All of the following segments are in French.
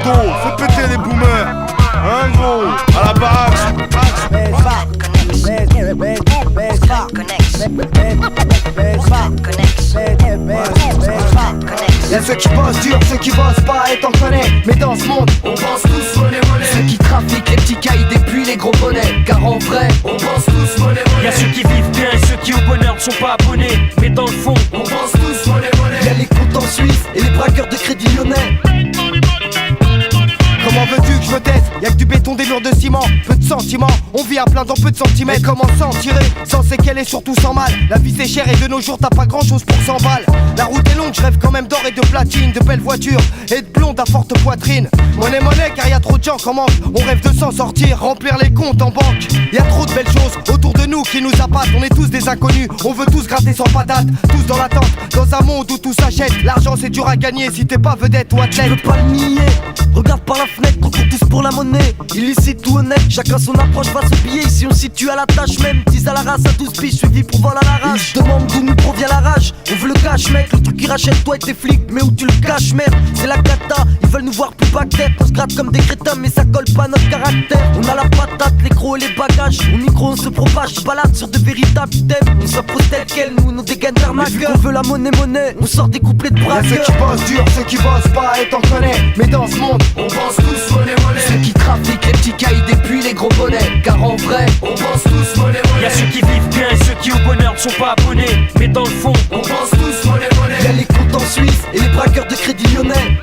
dos, fais péter les boomers. Un gros, à la baraque. Y'a ceux qui bossent dur, ceux qui bossent pas et t'en connais. Mais dans ce monde, on pense tous monnaie. Ceux qui trafiquent les petits caïds et puis les gros bonnets. Car en vrai, on pense tous monnaie. Y'a ceux qui vivent bien et ceux qui au bonheur ne sont pas abonnés. Mais dans le fond, on pense tous monnaie. Y'a les comptes en Suisse et les braqueurs de crédit lyonnais. Comment veux-tu que je me taise? Y'a que du béton, des murs de ciment, peu de sentiments. On vit à plein dans peu de centimètres. Mais comment s'en tirer sans séquelles et surtout sans mal? La vie c'est cher et de nos jours t'as pas grand chose pour 100 balles. La route est longue, je rêve quand même d'or et de platine, de belles voitures et de blondes à forte poitrine. Monnaie car y'a trop de gens qui manquent. On rêve de s'en sortir, remplir les comptes en banque. Y'a trop de belles choses autour de nous qui nous appâtent. On est tous des inconnus, on veut tous gratter sans patate. Tous dans l'attente, dans un monde où tout s'achète. L'argent c'est dur à gagner si t'es pas vedette ou athlète. Tu veux pas le nier, regarde par la fenêtre, on court tous pour la monnaie. Illicite ou honnête, chacun son approche face au billet. Ici on situe à la tâche même, 10 à la race à 12 piges, suivi pour vol à l'arrache. Ils demandent d'où nous provient la rage, on veut le cash mec. Le truc qui rachète toi et tes flics, mais où tu le caches merde. C'est la cata, ils veulent nous voir plus bas que tête. On se gratte comme des crétins mais ça colle pas à notre caractère. On a la patate, les crocs et les bagages. Au micro on se propage, balade sur de véritables thèmes. On s'impose tel quel, nous nos dégaines d'arnaqueurs. On veut la monnaie, on sort des couplets de braqueurs. Y'a ceux qui bossent dur, ceux qui bossent pas et t'en connais. Mais dans ce monde, on pense tous monnaie. Ceux qui trafiquent les petits caïds et puis les gros bonnets. Car en vrai, on pense tous monnaie. Y'a ceux qui vivent bien et ceux qui au bonheur ne sont pas abonnés. Mais dans le fond, on pense tous monnaie. Y'a les comptes en Suisse et les braqueurs de crédit lyonnais.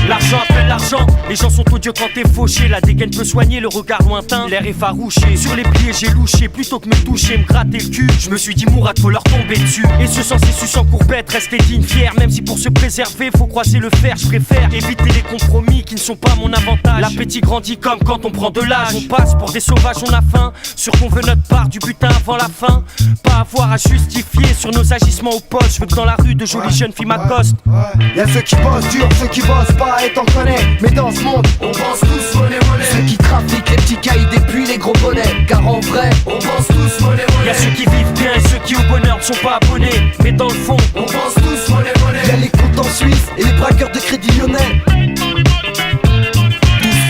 l'argent appelle l'argent, les gens sont odieux quand t'es fauché. La dégaine peut soigner le regard lointain, l'air effarouché. Sur les pliés j'ai louché, plutôt que me toucher, me gratter le cul. Je me suis dit Mourad faut leur tomber dessus. Et ce sens et sans courbette, rester digne, fier. Même si pour se préserver faut croiser le fer. Je préfère éviter les compromis qui ne sont pas mon avantage. L'appétit grandit comme quand on prend de l'âge. On passe pour des sauvages, on a faim. Sûr qu'on veut notre part du butin avant la fin. Pas avoir à justifier sur nos agissements au poste. Je veux que dans la rue de jolies jeunes filles m'accostent. Y'a ceux qui bossent dur, ceux qui bossent pas et t'en connais. Mais dans ce monde, on pense tous monnaie. Ceux qui trafiquent les petits caïds et puis les gros bonnets. Car en vrai, on pense tous monnaie. Y'a ceux qui vivent bien et ceux qui au bonheur ne sont pas abonnés. Mais dans le fond, on pense tous monnaie. Y'a les comptes en Suisse et les braqueurs de crédit lyonnais.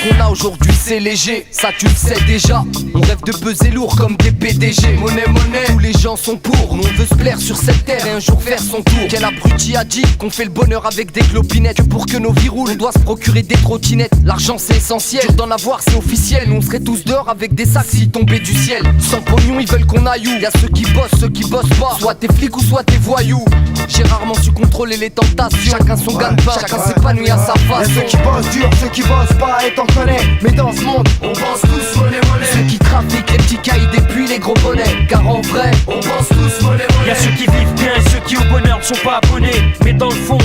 On a aujourd'hui c'est léger, ça tu le sais déjà. On rêve de peser lourd comme des PDG. Monnaie, tous les gens sont pour. Nous on veut se plaire sur cette terre et un jour faire son tour. Quel abruti a dit qu'on fait le bonheur avec des clopinettes. Que pour que nos vies roulent, on doit se procurer des trottinettes. L'argent c'est essentiel, dur d'en avoir c'est officiel. Nous on serait tous dehors avec des sacs s'ils tombaient du ciel. Sans pognon ils veulent qu'on aille où? Y'a ceux qui bossent pas. Soit t'es flic ou soit t'es voyou. J'ai rarement su contrôler les tentations. Chacun son gagne-pain, chacun s'épanouit à sa façon. Y'a ceux qui bossent dur, ceux qui bossent pas et t'en connais. Mais dans ce monde, on pense tous monnaie. Ceux qui trafiquent les petits caïds et puis les gros bonnets. Car en vrai, on pense tous monnaie. Y'a ceux qui vivent bien et ceux qui au bonheur ne sont pas abonnés. Mais dans le fond,